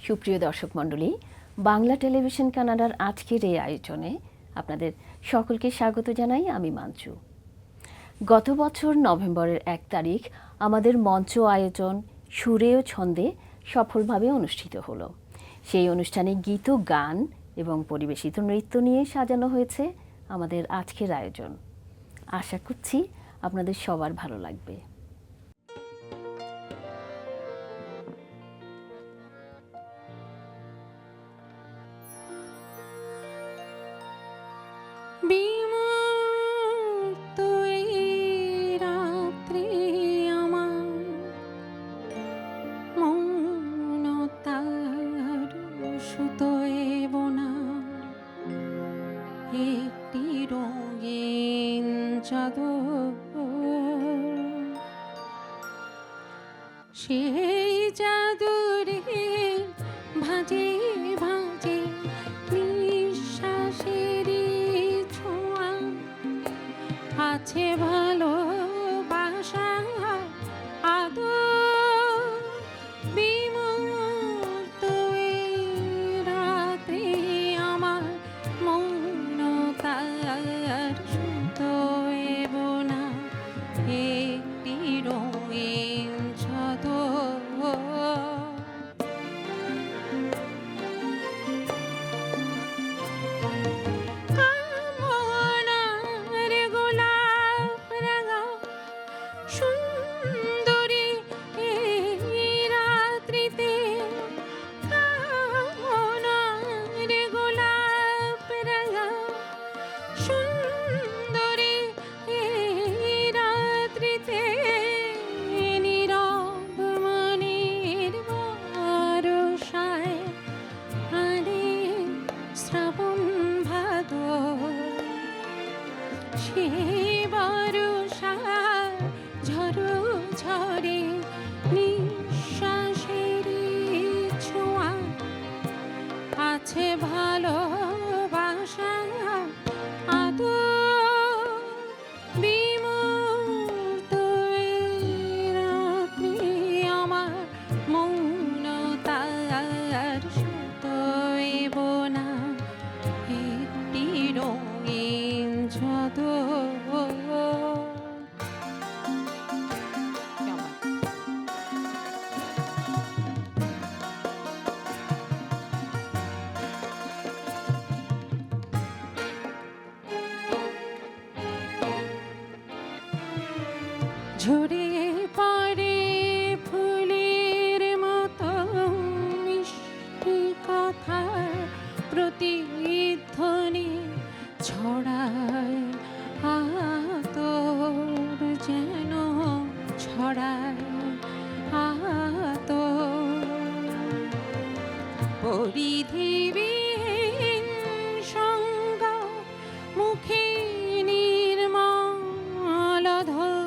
সুপ্রিয় দর্শক মণ্ডলী, বাংলা টেলিভিশন কানাডার আজকের এই আয়োজনে আপনাদের সকলকে স্বাগত জানাই। আমি মাঞ্চু। গত বছর নভেম্বরের 1 তারিখ আমাদের মঞ্চ আয়োজন সুরে ও ছন্দে সফলভাবে অনুষ্ঠিত হলো। সেই অনুষ্ঠানে গীত, গান এবং পরিবেশিত নৃত্য নিয়ে সাজানো হয়েছে আমাদের আজকের আয়োজন। আশা করছি আপনাদের সবার ভালো লাগবে। সেই জাদুরে ভাজে ভাজে নিঃশ্বাসেরই ছোঁয়া আছে ভালোবাসা আদর বিমূর্ত এই রাত্রি আমার মৌনতার সুতোয় বোনা একটি রঙিন আছে ভালোবাসা আদর বিমূর্ত এই রাত্রি আমার মৌনতার সুতোয় বোনা একটি রঙিন চাদর। ঝরে পড়ে ফুলের মতো মিষ্টি কথা প্রতিধ্বনি ছড়ায় আতর যেন ছড়ায় আতর পরিধিবিহীন সঙ্গ মুখে নির্মল ধর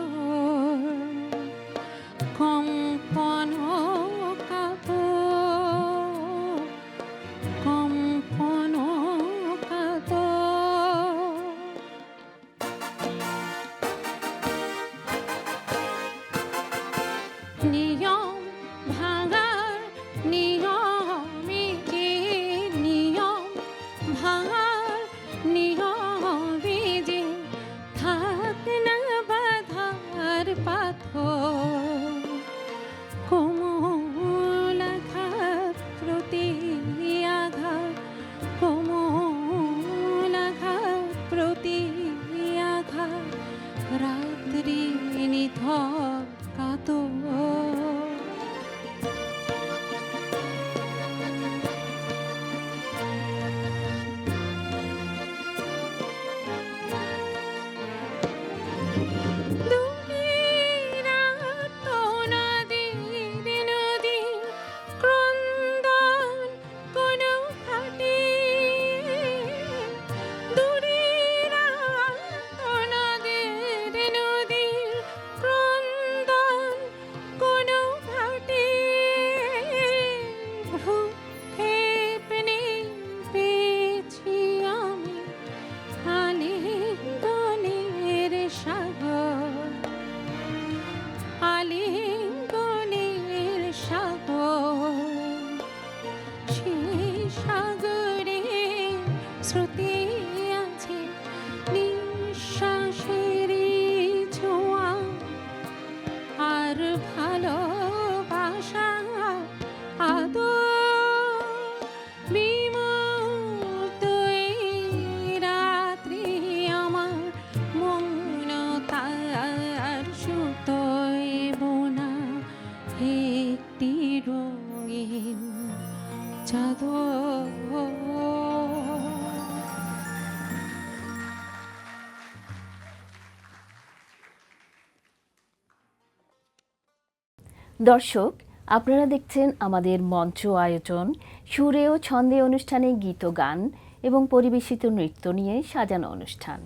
দর্শক, আপনারা দেখছেন আমাদের মঞ্চ আয়োজন সুরে ও ছন্দে অনুষ্ঠানে গীত গান এবং পরিবেশিত নৃত্য নিয়ে সাজানো অনুষ্ঠান।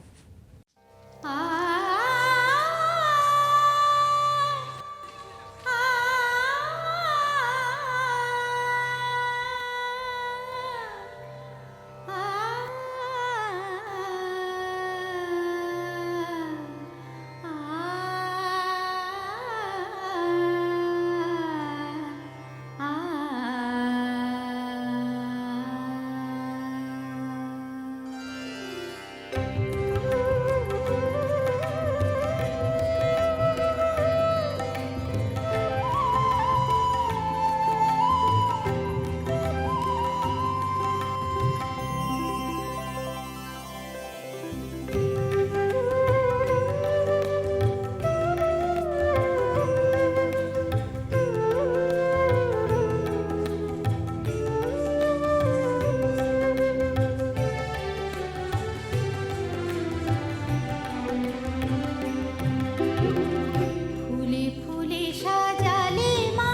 ফুলে ফুলে সাজালে মা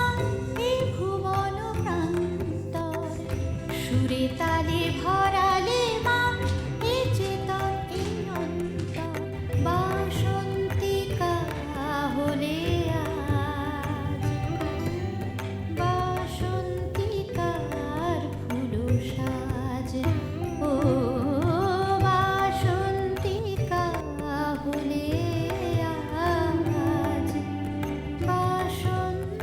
এ ভুবন প্রান্তর, সুরে তালে ভরালে মা এ চেতন এই অন্তর। বাসন্তিকা হলে আজ, বাসন্তিকার ফুল সাজ, ও বাসন্তিকা হলে আজ, বাসন্তিকার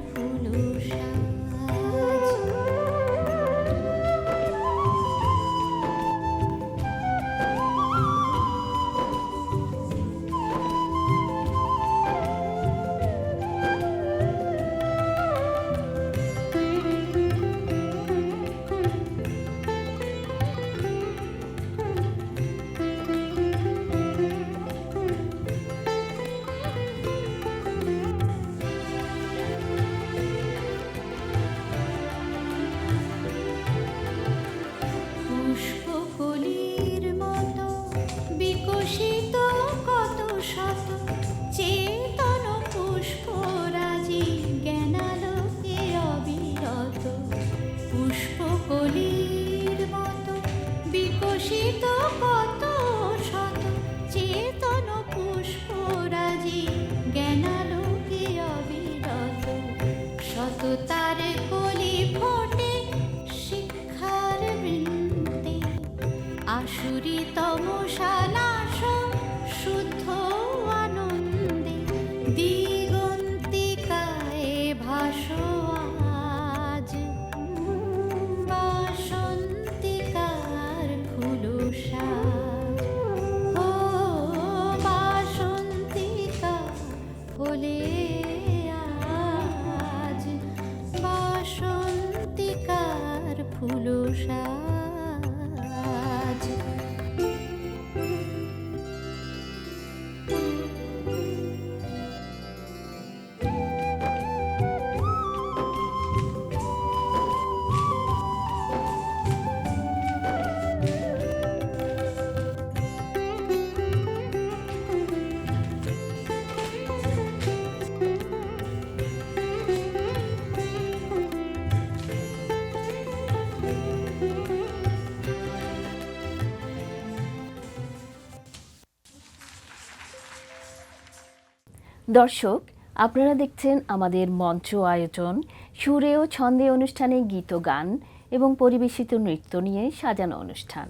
ফুল সাজ। পুষ্পকলির মতো বিকশিত কত শত চেতন পুষ্পরাজি জ্ঞানালোকে অবিরত। পুষ্পকলির মতো বিকশিত কত শত চেতন পুষ্পরাজি জ্ঞানালোকে অবিরত। সততার কলি ফোটে শিক্ষার বৃন্তে, আসুরি তমসানাশ শুদ্ধ আনন্দে। দিগন্তিকায় ভাসো আজ, বাসন্তিকার ফুল সাজ, ও বাসন্তিকা হলে আজ, বাসন্তিকার ফুল সাজ। দর্শক, আপনারা দেখছেন আমাদের মঞ্চ আয়োজন সুরে ও ছন্দে অনুষ্ঠানে গীত গান এবং পরিবেশিত নৃত্য নিয়ে সাজানো অনুষ্ঠান।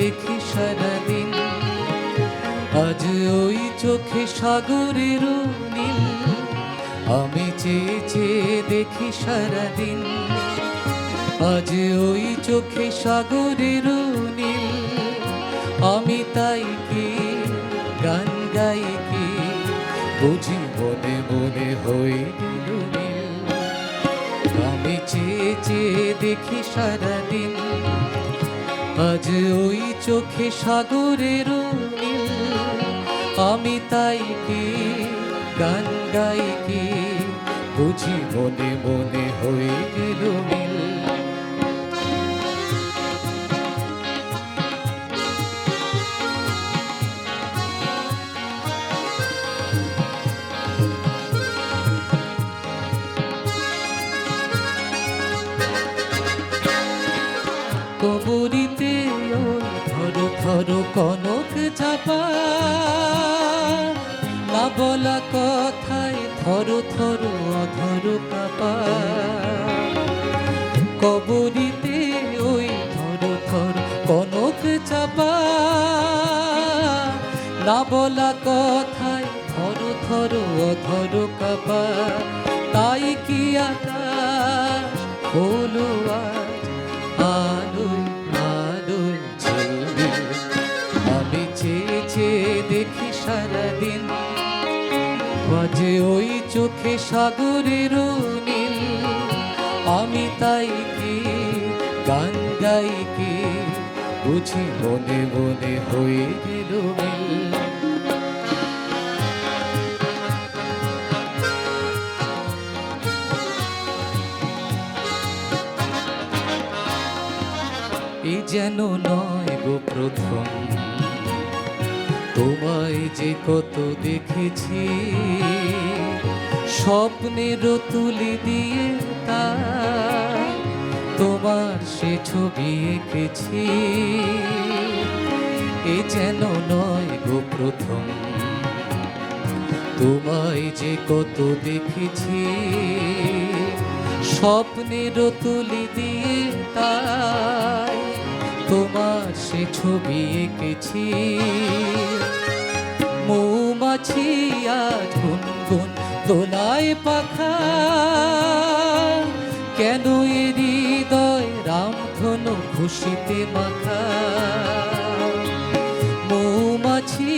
দেখি সারাদিন, আজ ওই চোখে সাগরের নীল, আমি চেয়ে চেয়ে দেখি সারাদিন, আজ ওই চোখে সাগরের নীল, আমি তাই কি গান গাই কি, বুঝি মনে মনে হয়ে গেল নীল। আমি চেয়ে চেয়ে দেখি সারাদিন, আজ ওই চোখে সাগরের নীল, আমি তাই কি গান গাই কি, বুঝি মনে মনে হয়ে গেল নীল। কবরিতে ওই ধরো ধরো কনক চাপা, না বলা কথায় ধরো ধরো অধরো কাপা। কবরিতে ওই ধরো ধরো কনক চাপা, না বলা কথায় ধরো ধরো অধরো কাপা। তাই কি আকাশ হলো আজ আলোয় আলোয় ঝিলমিল, আমি চেয়ে চেয়ে দেখি সারাদিন, বাজে ওই চোখে সাগরের নীল, আমি তাই কি গান গাই কি, বুঝি মনে মনে হয়ে গেল মিল। এ যেন নয় গো প্রথম, তোমায় যে কত দেখেছি, স্বপ্নের তুলি দিয়ে তা তোমার সে ছবি এঁকেছি। এ যেন নয় গো প্রথম, তোমায় যে কত দেখেছি, স্বপ্নের তুলি দিয়ে তাই তোমার সে ছবি এঁকেছি। মৌমাছি আজ গুনগুন দোলায় পাখা, কেন এ হৃদয় রামধনু খুশিতে মাখা। মৌমাছি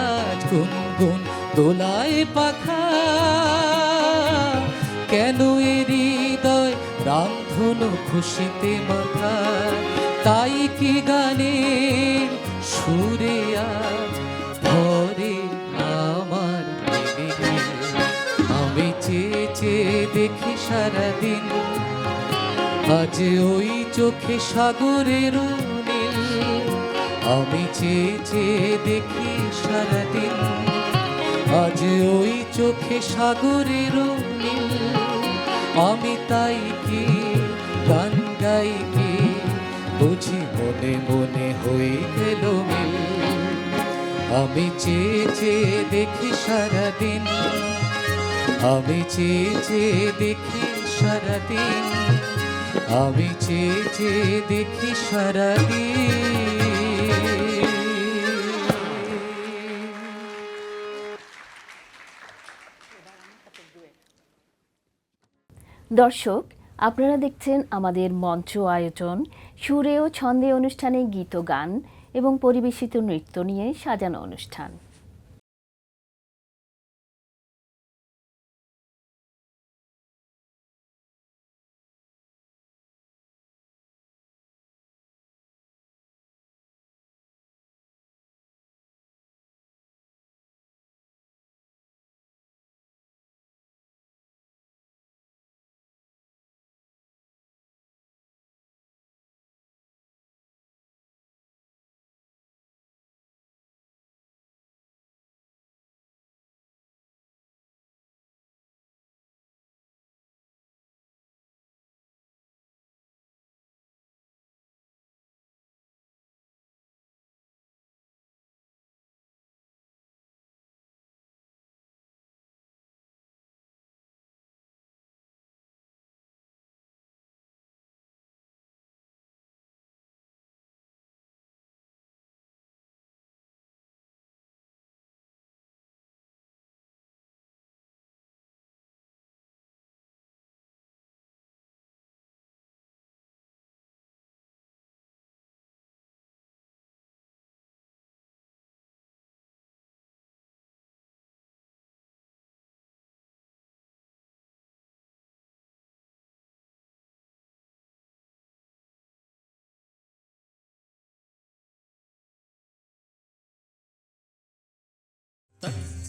আজ গুনগুন দোলায় পাখা, কেন এ হৃদয় রামধনু খুশিতে মাখা। তাই কি গানের সুরে আজ ভরে আমার মনে, আমি চেয়ে চেয়ে দেখি সারাদিন, আজ ওই চোখে সাগরের নীল, আমি চেয়ে চেয়ে দেখি সারাদিন, আজ ওই চোখে সাগরের নীল, আমি তাই কি গান গাই কি, বুঝি মনে মনে হয়ে গেল মিল। আমি চেয়ে চেয়ে দেখি সারাদিন, আমি চেয়ে চেয়ে দেখি সারাদিন, আমি চেয়ে চেয়ে দেখি সারাদিন। দর্শক, আপনারা দেখছেন আমাদের মঞ্চ আয়োজন সুরে ও ছন্দে অনুষ্ঠানে গীত গান এবং পরিবেশিত নৃত্য নিয়ে সাজানো অনুষ্ঠান।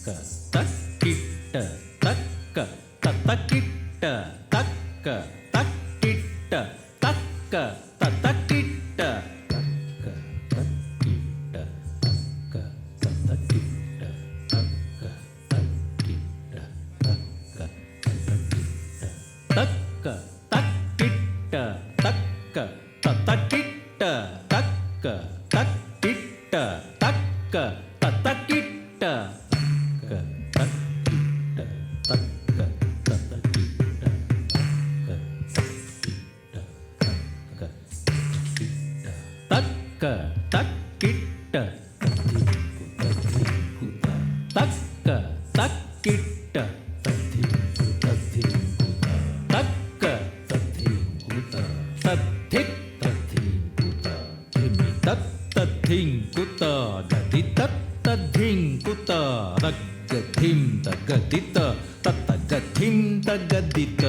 తక్కిట్ట తక్క తక్కిట్ట తక్క తక్కిట్ట తక్క తక్కిట్ట తక్క తక్కిట్ట తక్క తక్కిట్ట తక్క తక్కిట్ట తక్క తక్కిట్ట తక్క తక్కిట్ట తక్క తక్కిట్ట తక్క తక్కిట్ట తక్క తక్కిట్ట తక్క తక్కిట్ట తక్క తత్తింకుత గది తత్తధింకుత తగ్గధిం తగదిత తత్తగధిం తగదిత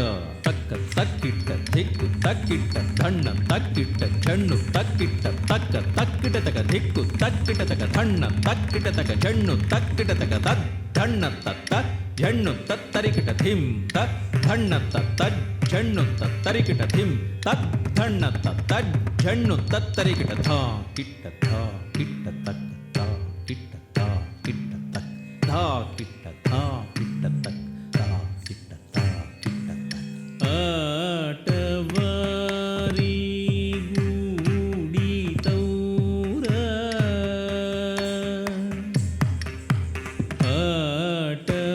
తక్క తక్కిట్ట దిక్కు తక్కిట్ట ధన్నం తక్కిట్ట జన్ను తక్కిట్ట తక్క తక్కిట తగ దిక్కు తక్కిట తగ ధన్నం తక్కిట తగ జన్ను తక్కిట తగ తద్ధన్న తత్త జన్ను తత్తరికిట ధిం తద్ధన్న తత్త జన్ను తత్తరికిట ధిం తద్ధన్న తత్త జన్ను తత్తరికిట ధా కిట్ట ధా కిట్ట తక్క ధా కిట్ట ధా కిట్ట తక్ ధా కిట్ట ధా కిట్ట తక్ ధా కిట్ట ధా కిట్ట తక్ ఆటవారి గూడి తౌరా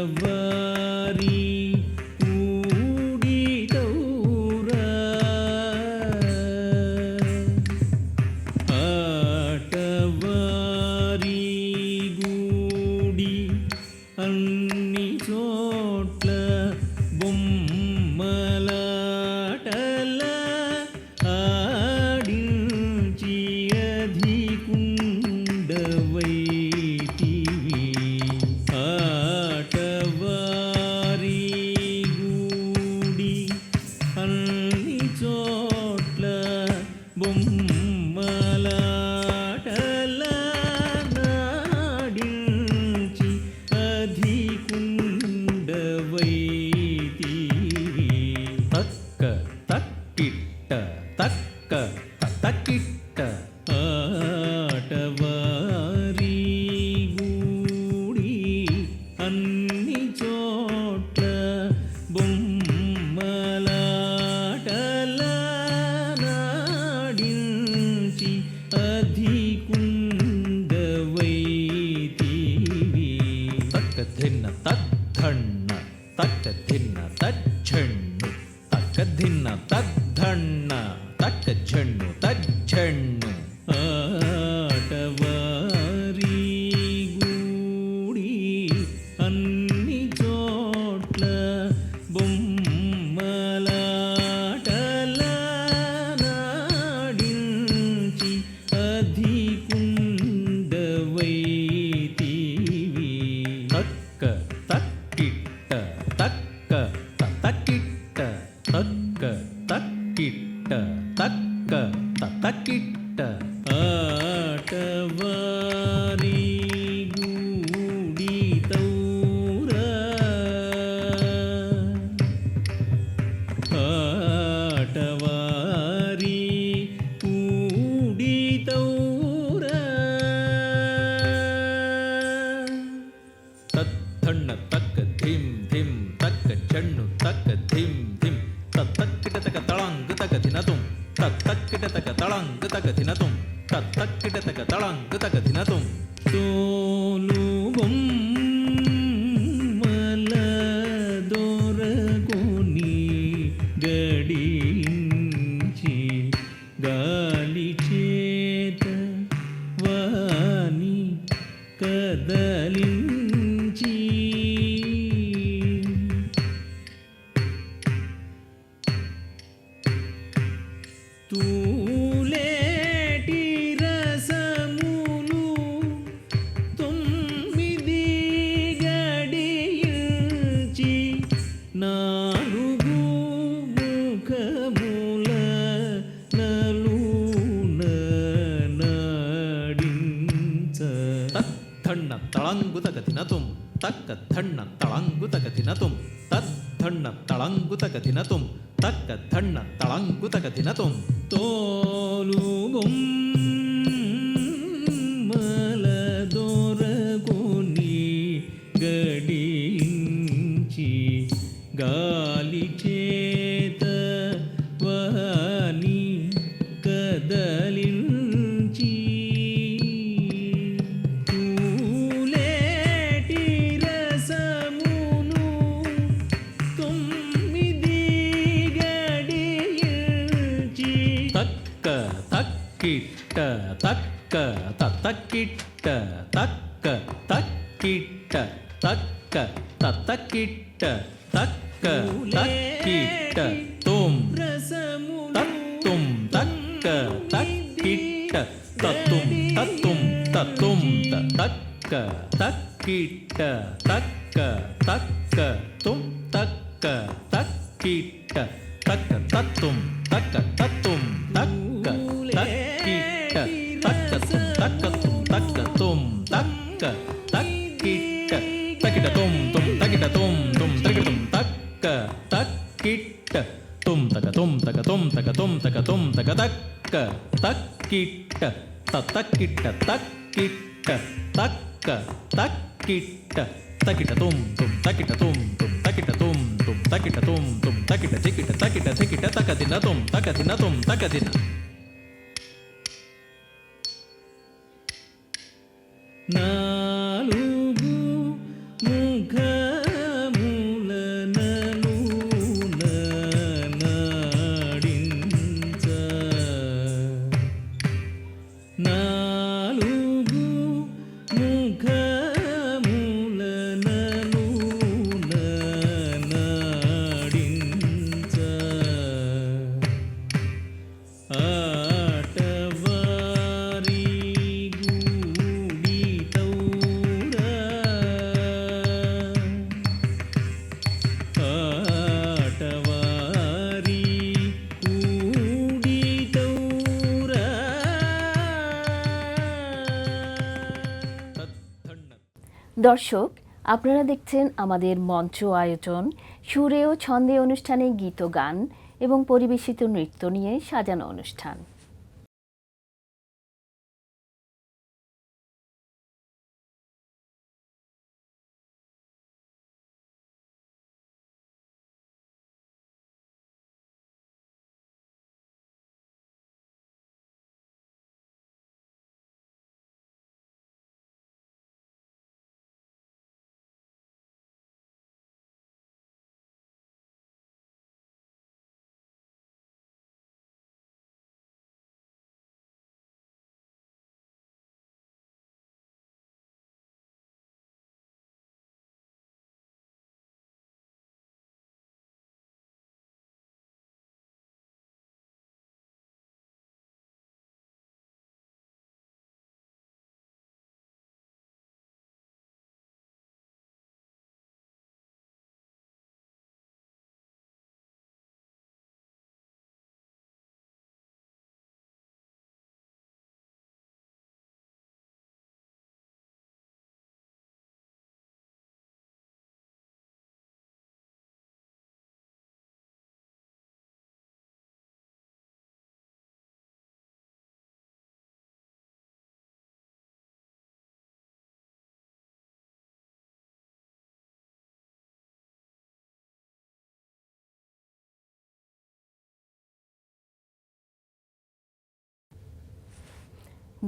ఆటవారి గూడి తౌరా ఆటవారి గూడి అన్ని చోట్ల బొమ్మలాటల ఆడించి అధికుండవైతివి ఆటవారి గూడి అన్ని చోట్ల బొమ్మలాటల నాడించి అధికుండవైతివి తక్క తక్కిట్ట తక్క తక్కిట్ట ఆటవారి గూడి అన్ని చోట్ల బొమ్మలాటల నాడించి అధికుండవైతివి తక్క ధిన్న తద్ధన్న తక్క ధిన్న తజ్జన్ను తక్క ధిన్న తద్ధన్న తక్క జన్ను తజ్జన్ను ఆటవారి గూడి అన్ని చోట్ల బొమ్మలాటల నాడించి అధికుండవైతివి తక్క తక్కిట్ట తక్క తక్కిట్ట తక్క తక్కిట్ట తక్క తక్కిట్ట ఆటవారి గూడి తౌరా ఆటవారి గూడి తౌరా తద్ధన్న తక్క ధిం ధిం తక్క జన్ను తక్క ధిం ధిం తత్తక్కిట తక తళంగ్ తక ధినతుం తత్తక్కిట తక తళంగ్ తక ధినతుం తత్తక్కిట తక తళంగ్ తక ధినతుం తోలు బొమ్మల దొరకొని గడించి గాలి చేత వాని కదలించి తూలేటి రసములు తొమ్మిది గడియించి నాలుగు ముఖముల నలున నాడించ తద్ధన్న తళంగుతక తినతుం తక్క ధన్న తళంగు తగదిన తుం తద్ధన్న తళంగు తగదిన తుం తక్క ధన్న తళంగు తగదిన తుం తోలు బొమ్మల దొరకుని గడించి గాలి చేత వాని కదలించి తూలేటి రసమును తొమ్మిది గడియించి తక్క తక్కిట్ట తక్క తక్కిట్ట తక్క తక్కిట్ట తక్క తక్కిట్ట తక్క తక్కిట్ట తుం తత్తుం తక్క తక్కిట్ట తత్తుం తత్తుం తత్తుం తక్క తక్కిట్ట తక్క తక్క తుం తక్క తక్కిట్ట తక్క తత్తుం తక్క తత్తుం తక్క తక్కిట్ట తక్క తుం తక్క తుం తక్క తక్కిట్ట తకిట తుం తుం తకిట తుం తుం తకిట తుం తక్క తక్కిట్ట తుం తక తుం తక తుం తక తుం తక తుం తక తక్క తక్కిట్ట తక్కిట్ట తక్కిట్ట తక్క తక్కిట్ట తకిట తుం తుం తకిట తుం తుం తకిట తుం తుం తకిట తుం తుం తకిట చికిట తకిట చికిట తకదిన తుం తకదిన తుం తకదిన నాలుగు ముఖముల నలున నాడించ నాలుగు ముఖముల నలున నాడించ ఆటవారి గూడి తౌరా ఆటవారి గూడి తౌరా দর্শক, আপনারা দেখছেন আমাদের মঞ্চ আয়োজন সুরে ও ছন্দে অনুষ্ঠানে গীত গান এবং পরিবেশিত নৃত্য নিয়ে সাজানো অনুষ্ঠান।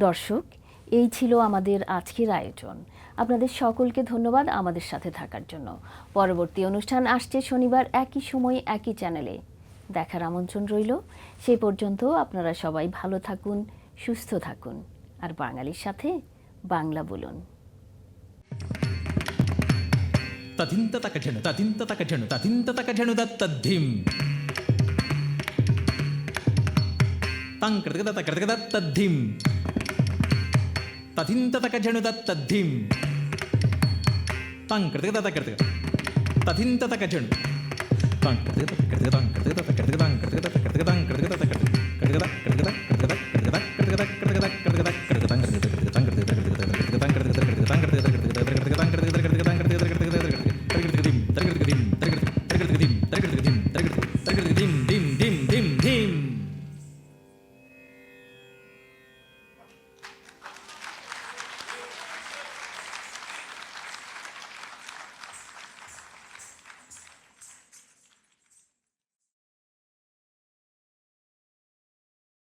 দর্শক, এই ছিল আমাদের আজকের আয়োজন। আপনাদের সকলকে ধন্যবাদ আমাদের সাথে থাকার জন্য। পরবর্তী অনুষ্ঠান আসছে শনিবার একই সময় একই চ্যানেলে। দেখার আমন্ত্রণ রইল। সেই পর্যন্ত আপনারা সবাই ভালো থাকুন, সুস্থ থাকুন, আর বাঙালির সাথে বাংলা বলুন। తథింత తక ఝణు తథింత తక ఝణు తథింత తక ఝణు దత్తద్ధిం తం కృతక దత్త కృతక దత్తద్ధిం తథింత తక ఝణు దత్తద్ధిం తం కృతక దత్త కృతక తథింత తక ఝణు తం కృతక దత్త కృతక తం కృతక దత్త కృతక తం కృతక దత్త కృతక తం కృతక దత్త కృతక